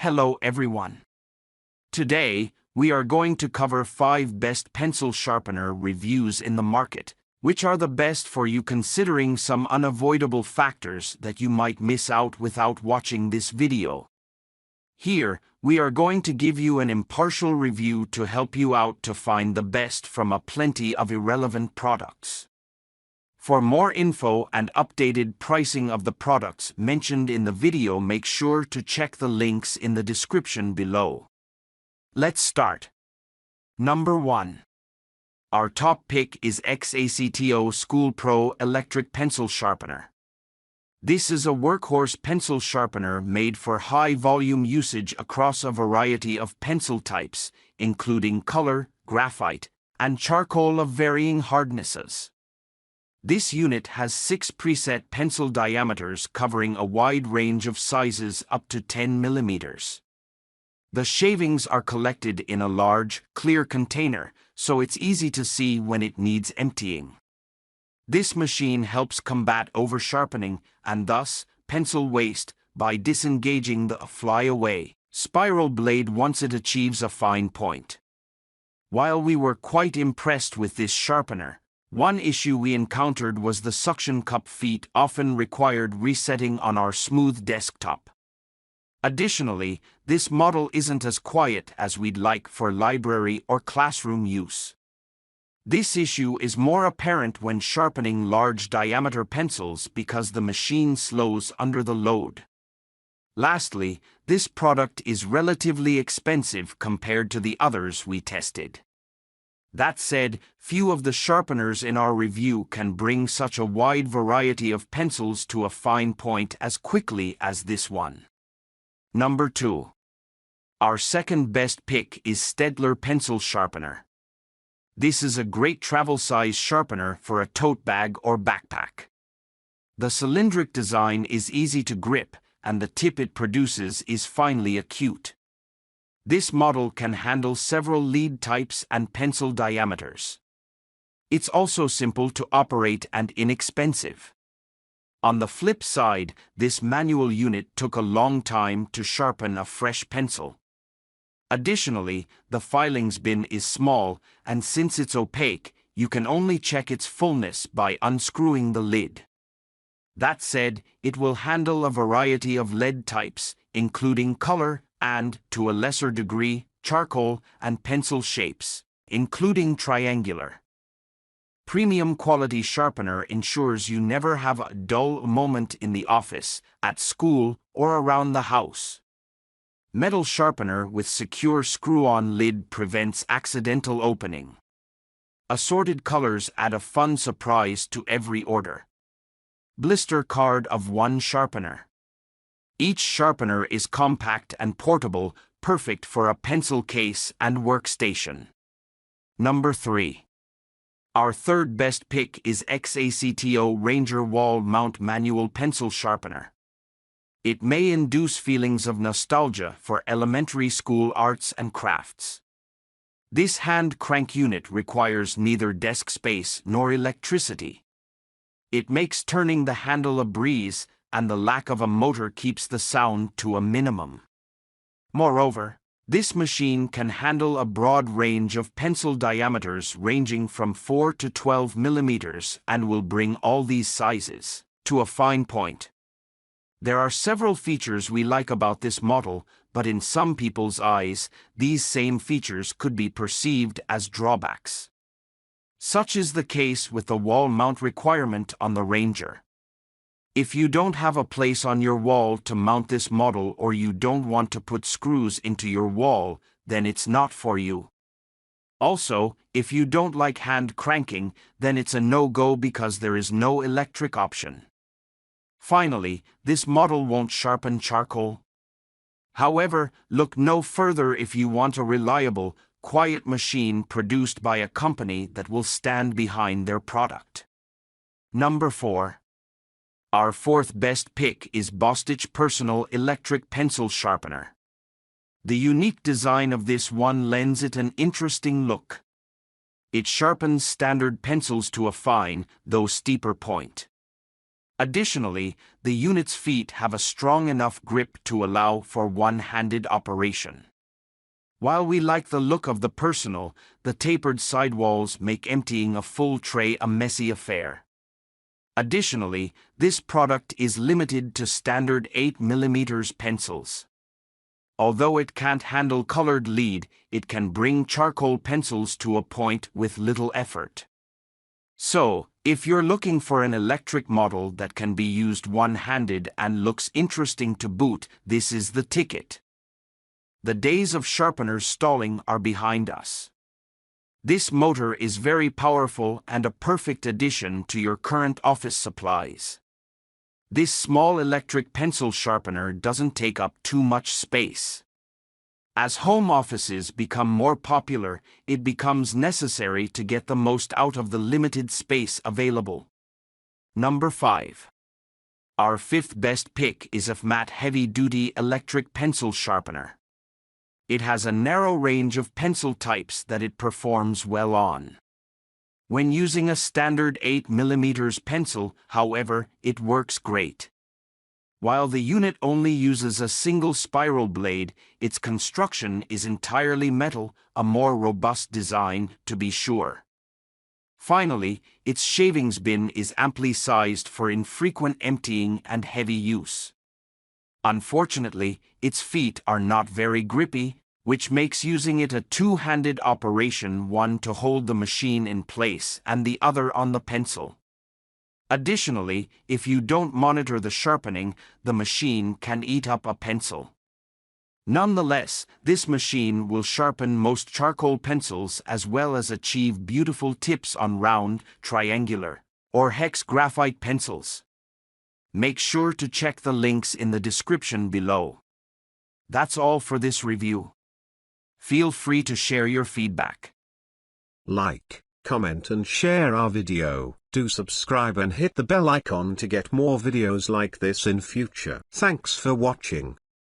Hello everyone. Today, we are going to cover 5 best pencil sharpener reviews in the market, which are the best for you considering some unavoidable factors that you might miss out without watching this video. Here, we are going to give you an impartial review to help you out to find the best from a plenty of irrelevant products. For more info and updated pricing of the products mentioned in the video, make sure to check the links in the description below. Let's start. Number 1. Our top pick is X-ACTO SchoolPro Electric Pencil Sharpener. This is a workhorse pencil sharpener made for high-volume usage across a variety of pencil types, including color, graphite, and charcoal of varying hardnesses. This unit has 6 preset pencil diameters covering a wide range of sizes up to 10 mm. The shavings are collected in a large, clear container, so it's easy to see when it needs emptying. This machine helps combat over-sharpening and thus pencil waste by disengaging the fly-away spiral blade once it achieves a fine point. While we were quite impressed with this sharpener, one issue we encountered was the suction cup feet often required resetting on our smooth desktop. Additionally, this model isn't as quiet as we'd like for library or classroom use. This issue is more apparent when sharpening large diameter pencils because the machine slows under the load. Lastly, this product is relatively expensive compared to the others we tested. That said, few of the sharpeners in our review can bring such a wide variety of pencils to a fine point as quickly as this one. Number 2. Our second best pick is STAEDTLER Pencil Sharpener. This is a great travel size sharpener for a tote bag or backpack. The cylindric design is easy to grip, and the tip it produces is finely acute. This model can handle several lead types and pencil diameters. It's also simple to operate and inexpensive. On the flip side, this manual unit took a long time to sharpen a fresh pencil. Additionally, the filings bin is small, and since it's opaque, you can only check its fullness by unscrewing the lid. That said, it will handle a variety of lead types, including color and, to a lesser degree, charcoal and pencil shapes, including triangular. Premium quality sharpener ensures you never have a dull moment in the office, at school, or around the house. Metal sharpener with secure screw-on lid prevents accidental opening. Assorted colors add a fun surprise to every order. Blister card of 1 sharpener. Each sharpener is compact and portable, perfect for a pencil case and workstation. Number 3. Our third best pick is X-ACTO Ranger Wall Mount Manual Pencil Sharpener. It may induce feelings of nostalgia for elementary school arts and crafts. This hand crank unit requires neither desk space nor electricity. It makes turning the handle a breeze, and the lack of a motor keeps the sound to a minimum. Moreover, this machine can handle a broad range of pencil diameters ranging from 4 to 12 mm and will bring all these sizes to a fine point. There are several features we like about this model, but in some people's eyes, these same features could be perceived as drawbacks. Such is the case with the wall mount requirement on the Ranger. If you don't have a place on your wall to mount this model or you don't want to put screws into your wall, then it's not for you. Also, if you don't like hand cranking, then it's a no-go because there is no electric option. Finally, this model won't sharpen charcoal. However, look no further if you want a reliable, quiet machine produced by a company that will stand behind their product. Number 4. Our fourth best pick is Bostitch Personal Electric Pencil Sharpener. The unique design of this one lends it an interesting look. It sharpens standard pencils to a fine, though steeper point. Additionally, the unit's feet have a strong enough grip to allow for one-handed operation. While we like the look of the personal, the tapered sidewalls make emptying a full tray a messy affair. Additionally, this product is limited to standard 8mm pencils. Although it can't handle colored lead, it can bring charcoal pencils to a point with little effort. So, if you're looking for an electric model that can be used one-handed and looks interesting to boot, this is the ticket. The days of sharpeners stalling are behind us. This motor is very powerful and a perfect addition to your current office supplies. This small electric pencil sharpener doesn't take up too much space. As home offices become more popular, it becomes necessary to get the most out of the limited space available. Number 5. Our fifth best pick is AFMAT heavy-duty electric pencil sharpener. It has a narrow range of pencil types that it performs well on. When using a standard 8mm pencil, however, it works great. While the unit only uses a single spiral blade, its construction is entirely metal, a more robust design, to be sure. Finally, its shavings bin is amply sized for infrequent emptying and heavy use. Unfortunately, its feet are not very grippy, which makes using it a two-handed operation, one to hold the machine in place and the other on the pencil. Additionally, if you don't monitor the sharpening, the machine can eat up a pencil. Nonetheless, this machine will sharpen most charcoal pencils as well as achieve beautiful tips on round, triangular, or hex graphite pencils. Make sure to check the links in the description below. That's all for this review. Feel free to share your feedback. Like, comment and share our video. Do subscribe and hit the bell icon to get more videos like this in future. Thanks for watching.